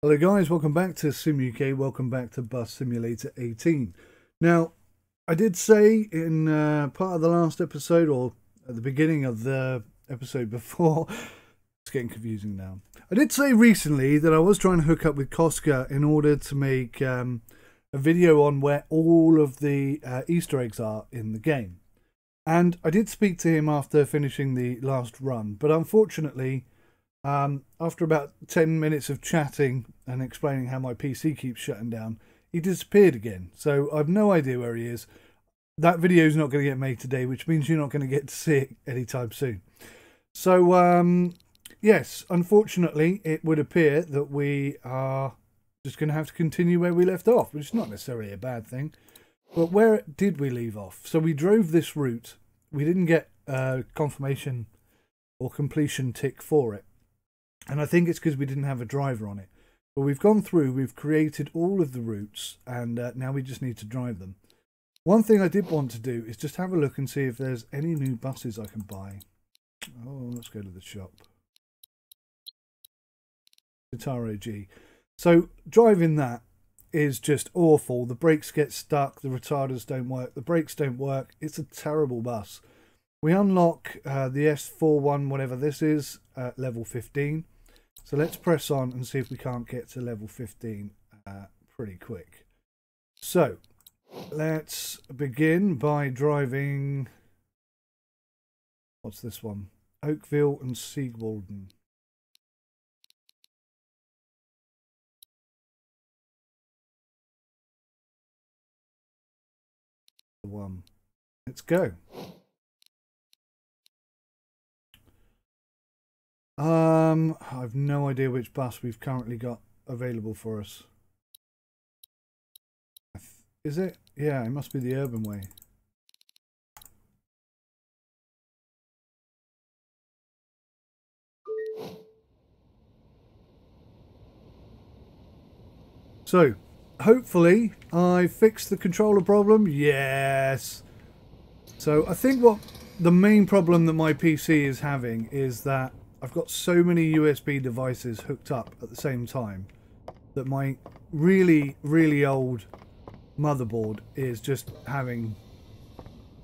Hello guys, welcome back to Sim UK, welcome back to Bus Simulator 18. Now, I did say in part of the last episode, or at the beginning of the episode before, it's getting confusing now. I did say recently that I was trying to hook up with Koska in order to make a video on where all of the Easter eggs are in the game. And I did speak to him after finishing the last run, but unfortunately, after about 10 minutes of chatting and explaining how my PC keeps shutting down, he disappeared again. So I've no idea where he is. That video is not going to get made today, which means you're not going to get to see it anytime soon. So, yes, unfortunately, it would appear that we are just going to have to continue where we left off, which is not necessarily a bad thing. But where did we leave off? So we drove this route. We didn't get a confirmation or completion tick for it. And I think it's because we didn't have a driver on it. But we've gone through, we've created all of the routes, and now we just need to drive them. One thing I did want to do is just have a look and see if there's any new buses I can buy. Oh, let's go to the shop. Guitaro G. So driving that is just awful. The brakes get stuck, the retarders don't work, the brakes don't work. It's a terrible bus. We unlock the S41, whatever this is, at level 15. So let's press on and see if we can't get to level 15 pretty quick. So let's begin by driving, what's this one? Oakville and Siegwalden. One. Let's go. I've no idea which bus we've currently got available for us. Is it? Yeah, it must be the urban way. So, hopefully I fixed the controller problem. Yes. So I think what the main problem that my PC is having is that I've got so many USB devices hooked up at the same time that my really, really old motherboard is just having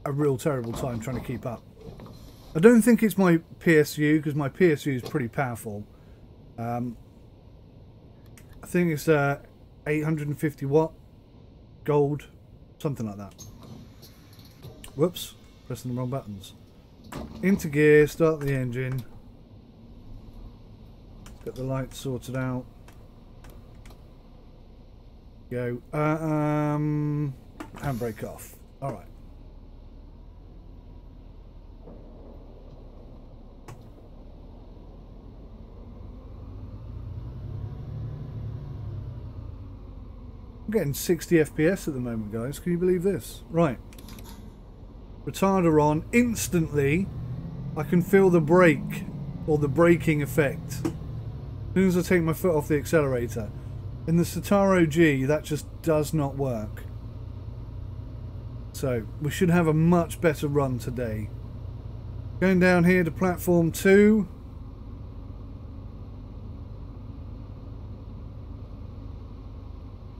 a real terrible time trying to keep up. I don't think it's my PSU, because my PSU is pretty powerful. I think it's 850 watt gold, something like that. Whoops, pressing the wrong buttons. Into gear, start the engine. Get the lights sorted out. Go. Handbrake off. Alright. I'm getting 60 FPS at the moment, guys. Can you believe this? Right. Retarder on. Instantly, I can feel the brake, or the braking effect. As soon as I take my foot off the accelerator. In the Citaro G, that just does not work. So, we should have a much better run today. Going down here to platform 2.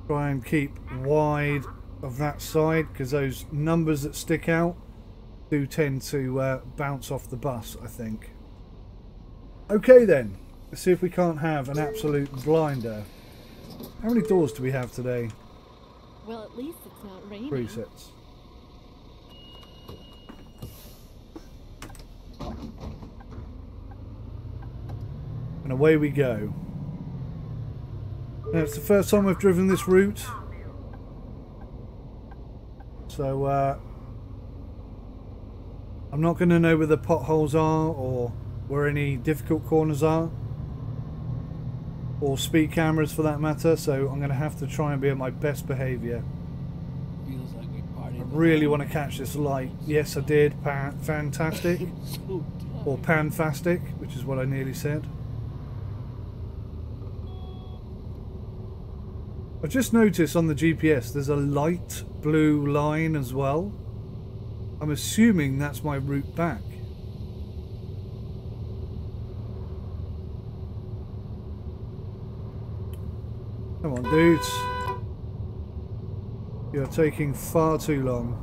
Try and keep wide of that side, because those numbers that stick out do tend to bounce off the bus, I think. Okay then. Let's see if we can't have an absolute blinder. How many doors do we have today? Well, at least it's not raining. Presets. And away we go. Now, it's the first time I've driven this route. So, I'm not going to know where the potholes are or where any difficult corners are. Or speed cameras for that matter, so I'm going to have to try and be at my best behaviour. Feels like we partied. I really want to catch this light. Yes, I did. Fantastic. So Or panfastic, which is what I nearly said. I've just noticed on the GPS there's a light blue line as well. I'm assuming that's my route back. Come on, dudes. You're taking far too long.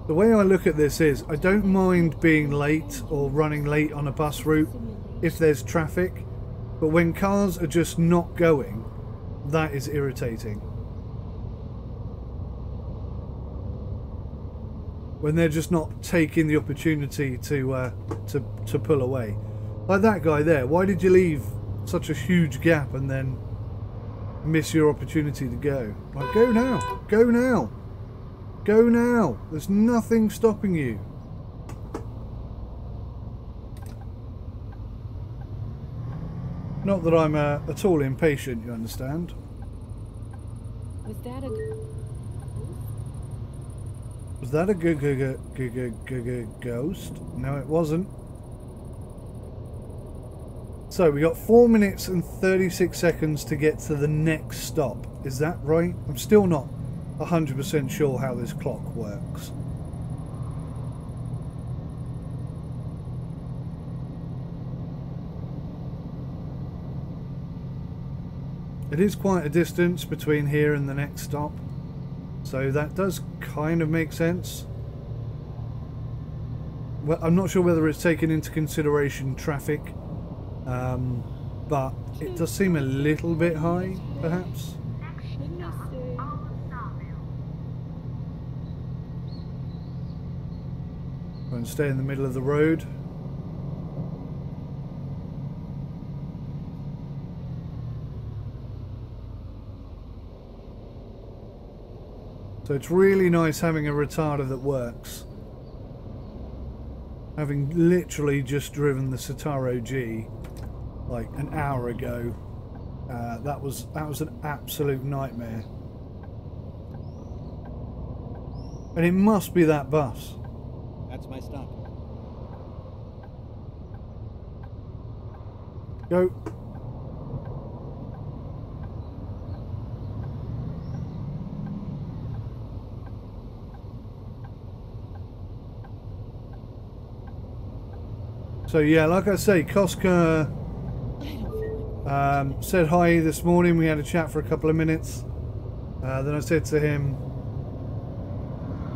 The way I look at this is, I don't mind being late or running late on a bus route if there's traffic, but when cars are just not going, that is irritating. When they're just not taking the opportunity to pull away. Like that guy there, why did you leave such a huge gap and then miss your opportunity to go? Like, go now, go now, go now. There's nothing stopping you. Not that I'm at all impatient, you understand. Was that a... Was that a ghost? No, it wasn't. So we got 4 minutes and 36 seconds to get to the next stop. Is that right? I'm still not 100% sure how this clock works. It is quite a distance between here and the next stop, so that does kind of make sense. Well, I'm not sure whether it's taken into consideration traffic, but it does seem a little bit high, perhaps. Try and stay in the middle of the road. So it's really nice having a retarder that works. Having literally just driven the Citaro G like an hour ago, that was an absolute nightmare. And it must be that bus. That's my stop. Go. So yeah, like I say, Koska said hi this morning. We had a chat for a couple of minutes. Then I said to him,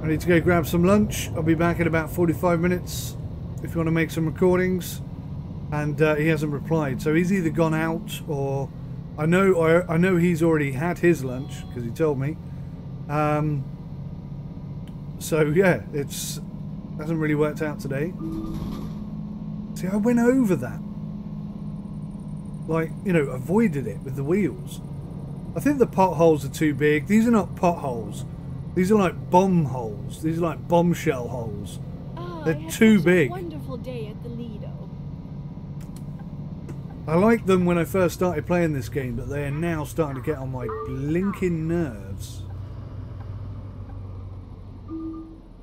I need to go grab some lunch. I'll be back in about 45 minutes if you want to make some recordings. And he hasn't replied. So he's either gone out or I know he's already had his lunch because he told me. So yeah, hasn't really worked out today. See, I went over that. Like, you know, avoided it with the wheels. I think the potholes are too big. These are not potholes. These are like bomb holes. These are like bombshell holes. Oh, They're too big. A wonderful day at the Lido. I liked them when I first started playing this game, but they are now starting to get on my blinking nerves.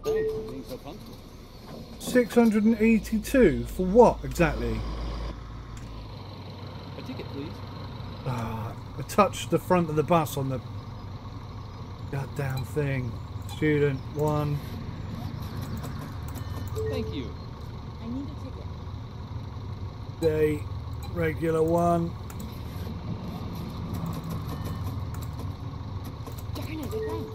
Thanks for being so punctual. 682 for what exactly? A ticket, please. I touched the front of the bus on the goddamn thing. Student 1. Thank you. I need a ticket. Day regular 1. Darn it, thanks.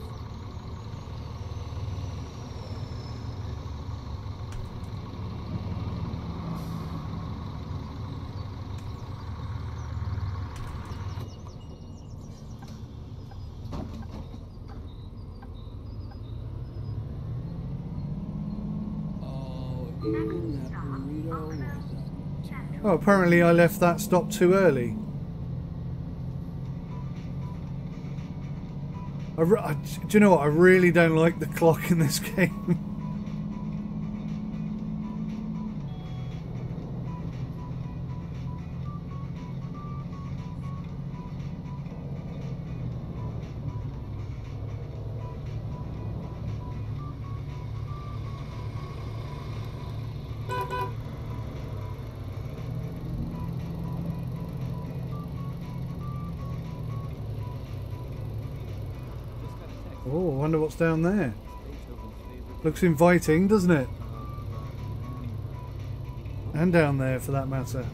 Oh, apparently I left that stop too early. Do you know what? I really don't like the clock in this game. Oh, I wonder what's down there. Looks inviting, doesn't it? And down there for that matter.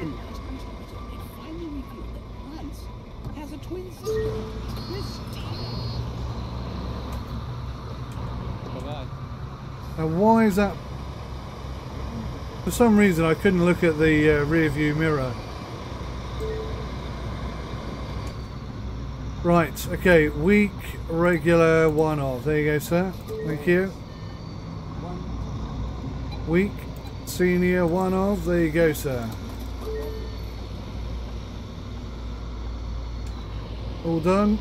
In last week's episode, they finally revealed that Hans has a twin sister, Christina. Bye-bye. Now why is that? For some reason I couldn't look at the rear view mirror. Right, okay, weak, regular, one off. There you go, sir. Thank you. Weak, senior, one off. There you go, sir. All done.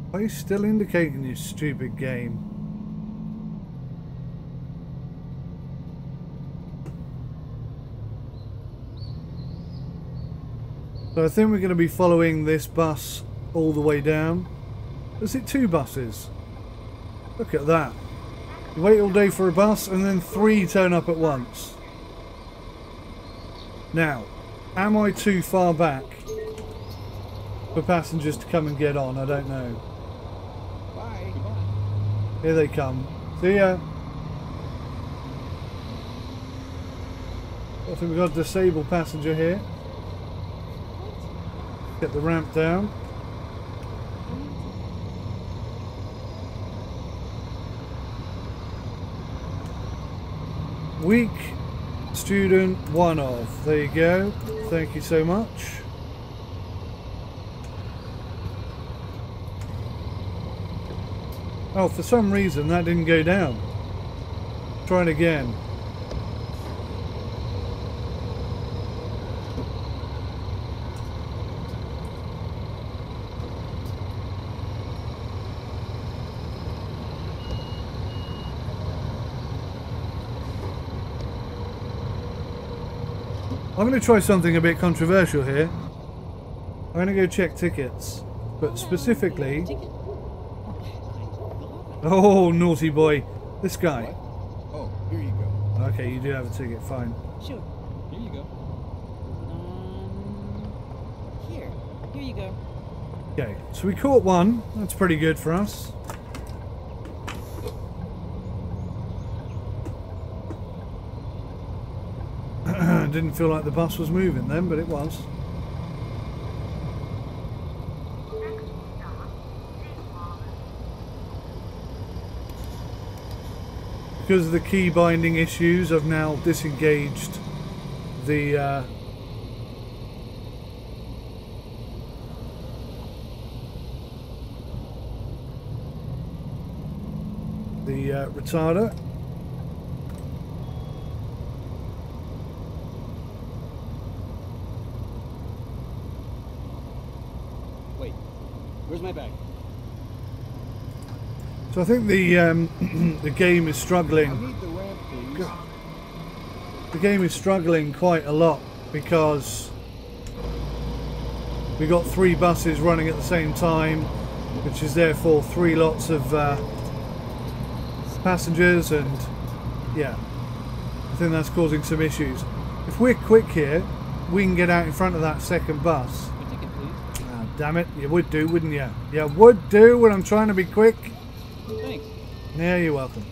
Why are you still indicating, you stupid game? So I think we're going to be following this bus all the way down. Is it 2 buses? Look at that. You wait all day for a bus and then 3 turn up at once. Now, am I too far back for passengers to come and get on? I don't know. Bye. Goodbye. Here they come. See ya. I think we've got a disabled passenger here. Get the ramp down. Weak student, one of. There you go. Thank you so much. Oh, for some reason that didn't go down. Try it again. I'm going to try something a bit controversial here. I'm going to go check tickets, but specifically... Oh, naughty boy. This guy. What? Oh, here you go. Okay, you do have a ticket, fine. Sure. Here you go. Here you go. Okay, so we caught one. That's pretty good for us. Didn't feel like the bus was moving then, but it was. Because of the key binding issues, I've now disengaged the retarder. Wait, where's my bag? So I think the the game is I struggling. need the ramp, please. The game is struggling quite a lot because we got 3 buses running at the same time, which is therefore 3 lots of passengers, and yeah, I think that's causing some issues. If we're quick here, we can get out in front of that second bus. My ticket, please. Ah, damn it, you would do, wouldn't you? You would do when I'm trying to be quick. Thanks. Yeah, you're welcome.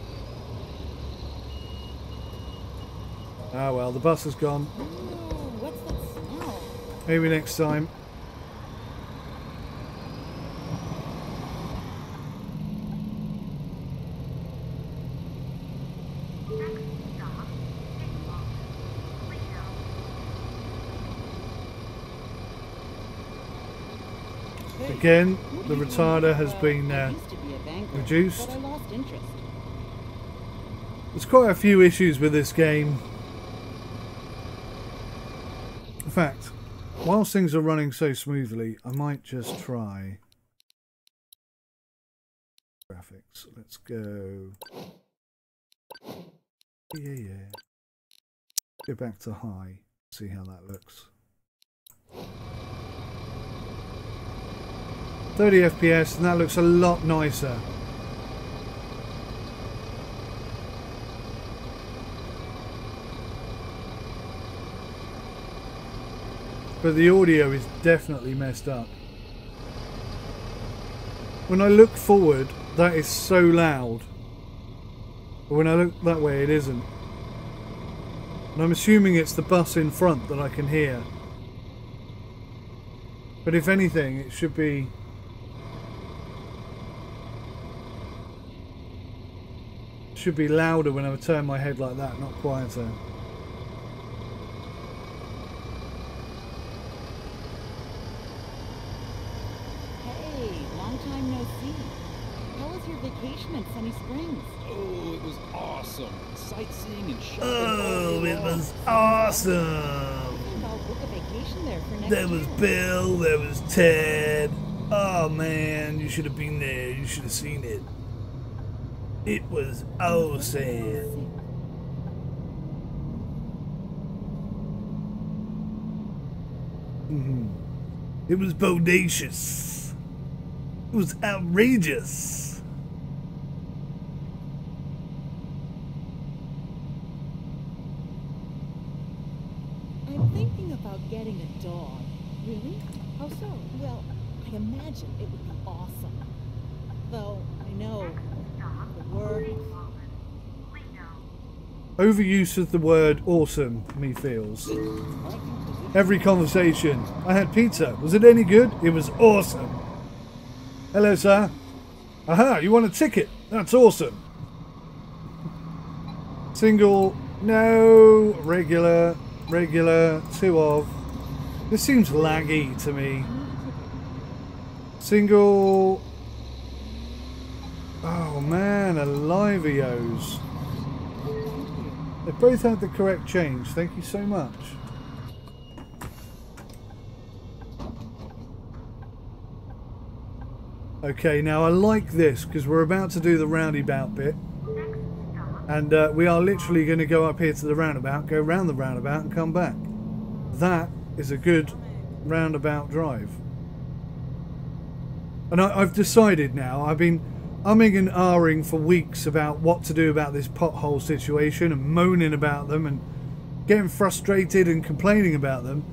Ah well, the bus is gone. Ooh, what's that smell? Maybe next time. Again, the retarder has been Used to be a banker, reduced. but I lost interest. There's quite a few issues with this game. In fact, whilst things are running so smoothly, I might just try graphics. Let's go. Yeah. Go back to high. See how that looks. 30 FPS, and that looks a lot nicer. But the audio is definitely messed up. When I look forward, that is so loud. But when I look that way, it isn't. And I'm assuming it's the bus in front that I can hear. But if anything, it should be... should be louder when I turn my head like that, not quieter. Vacation at Sunny Springs. Oh, it was awesome. Sightseeing and shopping. Oh, it was awesome. I think I'll book a vacation there for next There was year. Bill, there was Ted. Oh man, you should have been there. You should have seen it. It was awesome. It was bodacious. It was outrageous. I'm thinking about getting a dog. Really? How so? Well, I imagine it would be awesome. Though, I know, the work... Overuse of the word awesome, me feels. Every conversation. I had pizza. Was it any good? It was awesome. Hello, sir. Aha, you want a ticket? That's awesome. Single, no, regular, regular, 2 of. This seems laggy to me. Single. Oh man, Alivios. They both had the correct change. Thank you so much. Okay, now I like this because we're about to do the roundabout bit. And we are literally going to go up here to the roundabout, go round the roundabout and come back. That is a good roundabout drive. And I've decided now, I've been umming and ahhing for weeks about what to do about this pothole situation and moaning about them and getting frustrated and complaining about them.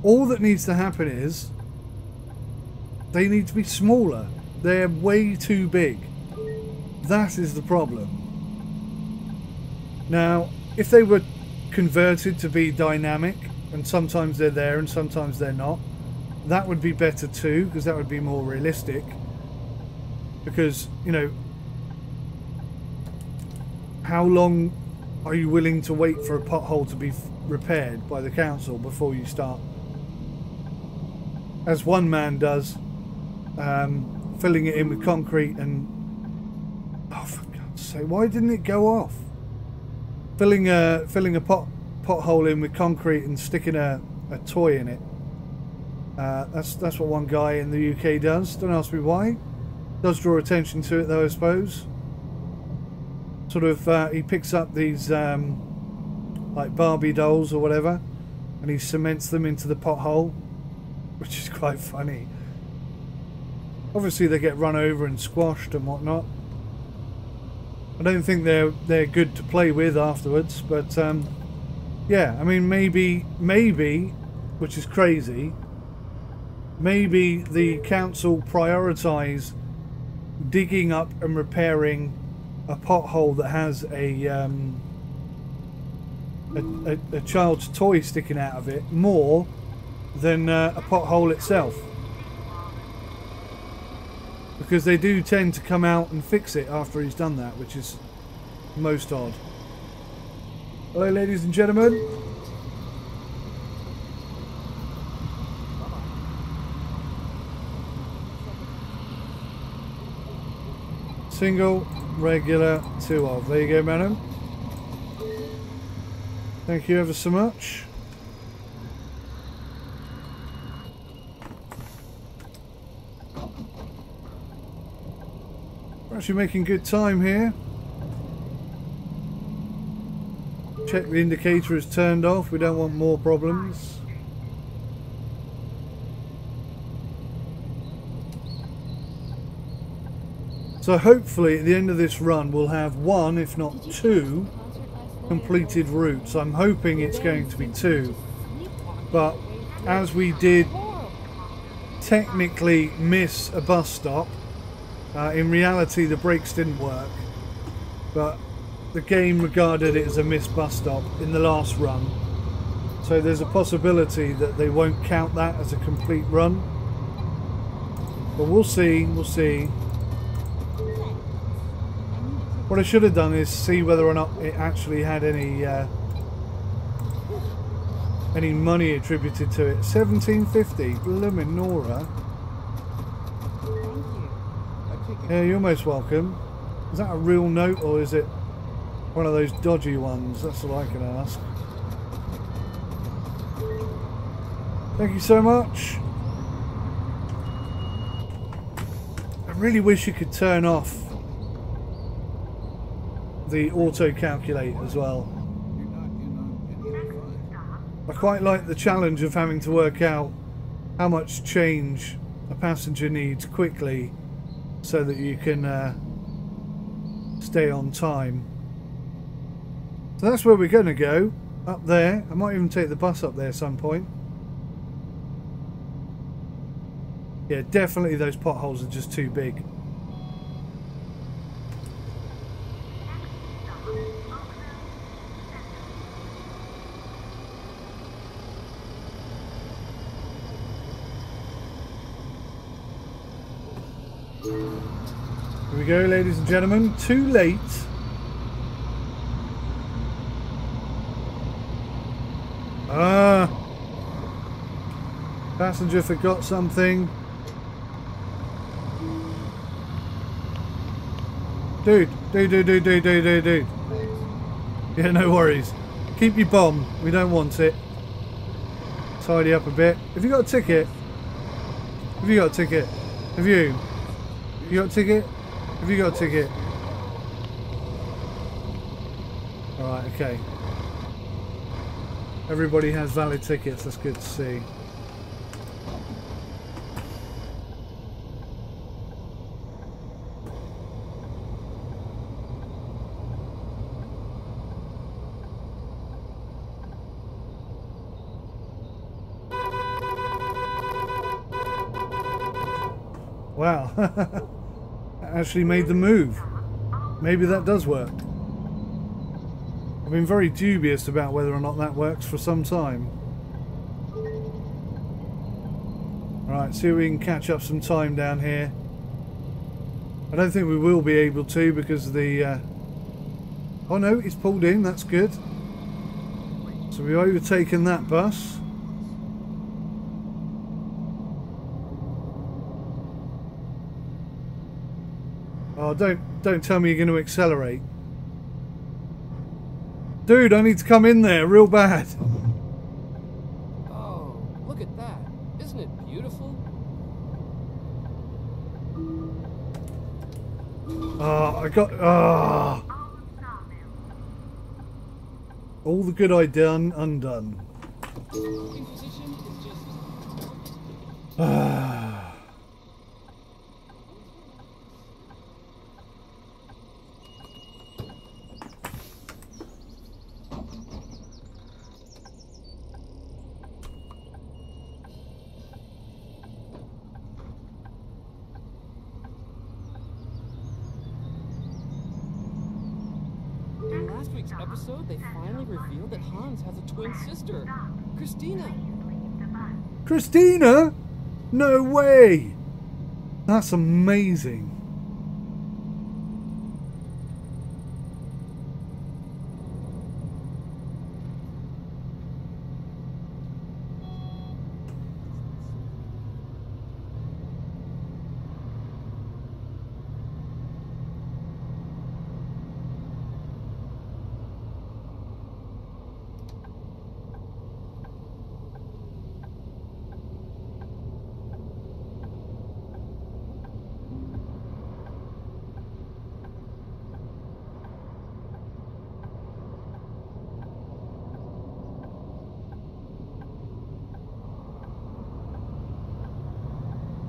All that needs to happen is they need to be smaller. They're way too big. That is the problem. Now, if they were converted to be dynamic, and sometimes they're there and sometimes they're not, that would be better too, because that would be more realistic. Because, you know, how long are you willing to wait for a pothole to be repaired by the council before you start, as one man does, filling it in with concrete and... Oh, for God's sake, why didn't it go off? Filling a pothole in with concrete and sticking a toy in it. That's what one guy in the UK does. Don't ask me why. Does draw attention to it though, I suppose. Sort of, he picks up these like Barbie dolls or whatever, and he cements them into the pothole, which is quite funny. Obviously they get run over and squashed and whatnot. I don't think they're good to play with afterwards, but yeah, I mean maybe, which is crazy, maybe the council prioritise digging up and repairing a pothole that has a child's toy sticking out of it more than a pothole itself. Because they do tend to come out and fix it after he's done that, which is most odd. Hello, ladies and gentlemen. Single, regular, 2 of. There you go, madam. Thank you ever so much. We're actually making good time here. Check the indicator is turned off. We don't want more problems. So hopefully at the end of this run we'll have one, if not two, completed routes. I'm hoping it's going to be two, but as we did technically miss a bus stop, in reality the brakes didn't work, but the game regarded it as a missed bus stop in the last run, so there's a possibility that they won't count that as a complete run, but we'll see. What I should have done is see whether or not it actually had any money attributed to it. 1750, Luminora. Yeah, you're most welcome. Is that a real note or is it one of those dodgy ones? That's all I can ask. Thank you so much. I really wish you could turn off the auto calculate as well. I quite like the challenge of having to work out how much change a passenger needs quickly so that you can stay on time. So that's where we're going to go, up there. I might even take the bus up there at some point. Yeah, definitely those potholes are just too big. Here we go, ladies and gentlemen. Too late. Passenger forgot something. Dude. Yeah, no worries. Keep your bomb. We don't want it. Tidy up a bit. Have you got a ticket? Have you got a ticket? Have you? You got a ticket? Have you got a ticket? Alright, okay. Everybody has valid tickets, that's good to see. Wow. Actually made the move. Maybe that does work. I've been very dubious about whether or not that works for some time. Alright, see if we can catch up some time down here. I don't think we will be able to because of the... Oh no, it's pulled in, that's good. So we've overtaken that bus. Oh, don't tell me you're going to accelerate. Dude, I need to come in there real bad. Oh, look at that. Isn't it beautiful? Oh, I got... Oh. All the good I done, undone. In last week's episode, they finally revealed that Hans has a twin sister, Christina. Christina? No way! That's amazing.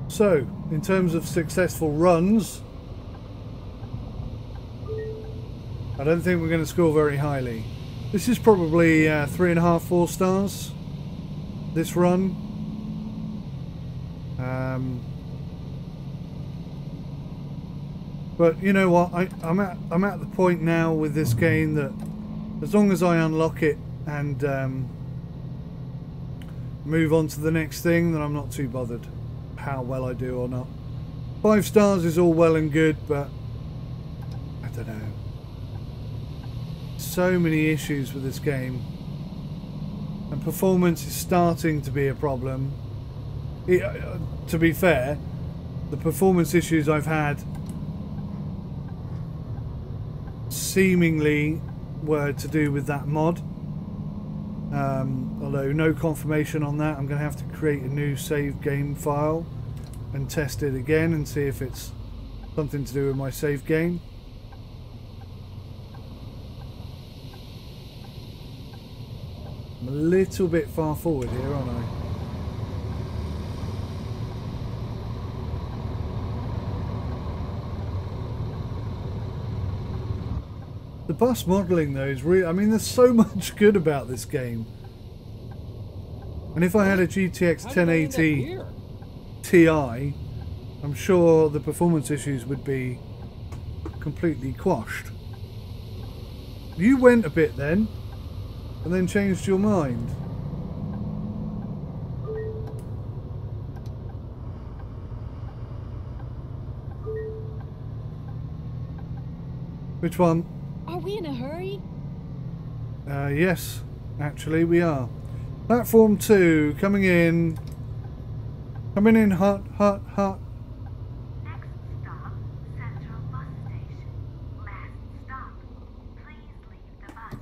So, in terms of successful runs, I don't think we're going to score very highly. This is probably 3.5, 4 stars. This run. But you know what? I'm at the point now with this game that as long as I unlock it and move on to the next thing, then I'm not too bothered how well I do or not. 5 stars is all well and good, but I don't know. So many issues with this game, and performance is starting to be a problem. To be fair, the performance issues I've had seemingly were to do with that mod, although no confirmation on that. I'm going to have to create a new save game file and test it again and see if it's something to do with my save game. I'm a little bit far forward here, aren't I? The bus modelling though is really, I mean, there's so much good about this game. And if I had a GTX 1080 Ti, I'm sure the performance issues would be completely quashed. You went a bit then, and then changed your mind. Which one? Are we in a hurry? Yes, actually we are. Platform 2, coming in. Coming in hot, hot, hot. Next stop, Central Bus Station. Last stop. Please leave the bus.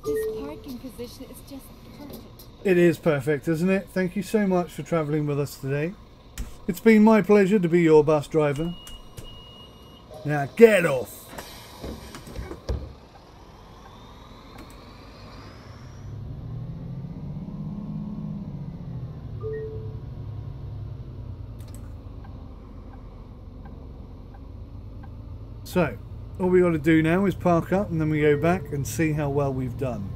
This parking position is just perfect. It is perfect, isn't it? Thank you so much for travelling with us today. It's been my pleasure to be your bus driver. Now get off. So, all we got to do now is park up and then we go back and see how well we've done.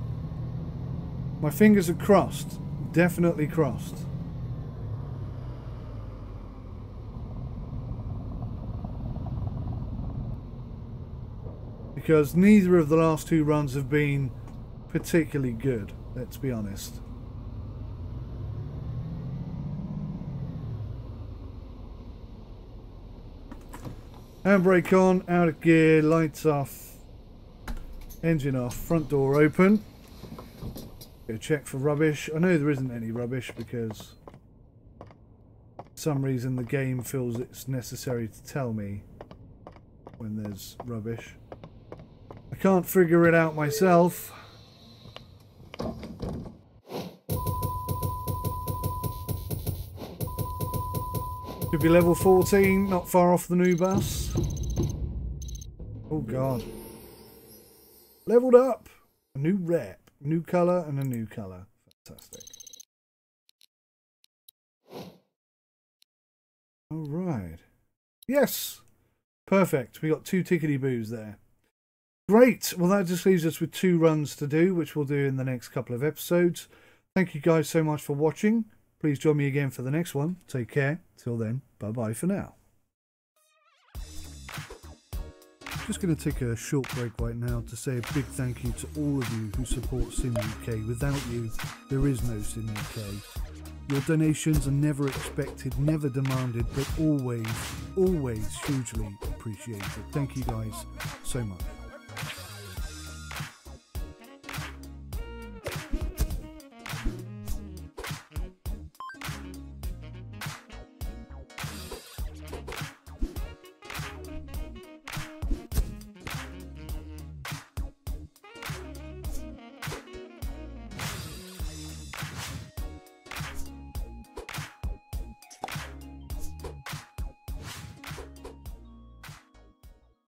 My fingers are crossed, definitely crossed. Because neither of the last 2 runs have been particularly good, let's be honest. Handbrake on, out of gear, lights off, engine off, front door open. Go check for rubbish. I know there isn't any rubbish because for some reason the game feels it's necessary to tell me when there's rubbish. I can't figure it out myself. Could be level 14, not far off the new bus. Oh god. Leveled up! A new rep, new colour and a new colour. Fantastic. Alright. Yes! Perfect. We got 2 tickety boos there. Great! Well, that just leaves us with 2 runs to do, which we'll do in the next couple of episodes. Thank you guys so much for watching. Please join me again for the next one. Take care. Till then, bye-bye for now. Just going to take a short break right now to say a big thank you to all of you who support Sim UK. Without you, there is no Sim UK. Your donations are never expected, never demanded, but always, always hugely appreciated. Thank you guys so much.